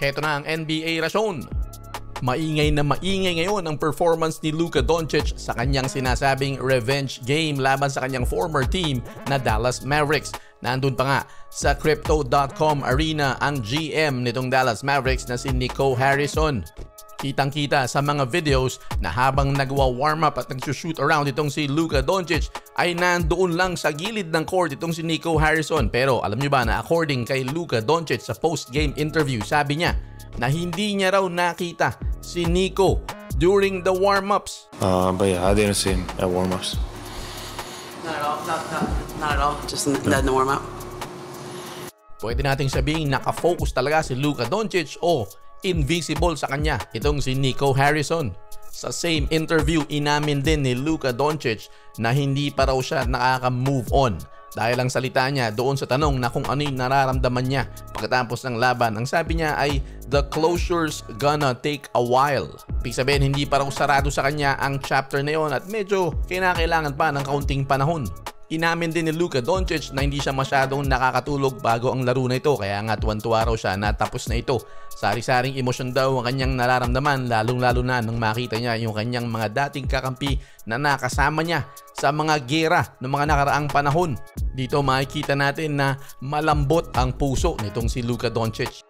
Heto na ang NBA Rason. Maingay na maingay ngayon ang performance ni Luka Doncic sa kanyang sinasabing revenge game laban sa kanyang former team na Dallas Mavericks. Nandun pa nga sa Crypto.com arena ang GM nitong Dallas Mavericks na si Nico Harrison. Kitang-kita sa mga videos na habang nagwa-warm up at nagsushoot around itong si Luka Doncic ay nandoon lang sa gilid ng court itong si Nico Harrison. Pero alam nyo ba na according kay Luka Doncic sa post-game interview, sabi niya na hindi niya raw nakita si Nico during the warm-ups. But yeah, I didn't see him at warm-ups. Not at all? Not at all? Just in the warm-up? Pwede nating sabihin nakafocus talaga si Luka Doncic o invisible sa kanya itong si Nico Harrison. Sa same interview, inamin din ni Luka Doncic na hindi pa raw siya nakaka-move on dahil ang salita niya doon sa tanong na kung ano yung nararamdaman niya pagkatapos ng laban. Ang sabi niya ay, "The closure's gonna take a while." Ibig sabihin, hindi pa raw sarado sa kanya ang chapter na yon at medyo kinakailangan pa ng kaunting panahon. Inamin din ni Luka Doncic na hindi siya masyadong nakakatulog bago ang laro na ito, kaya nga tuwan-tuwa raw siya na tapos na ito. Sari-saring emosyon daw ang kanyang nararamdaman, lalong-lalo na nang makita niya yung kanyang mga dating kakampi na nakasama niya sa mga gera ng mga nakaraang panahon. Dito makikita natin na malambot ang puso nitong si Luka Doncic.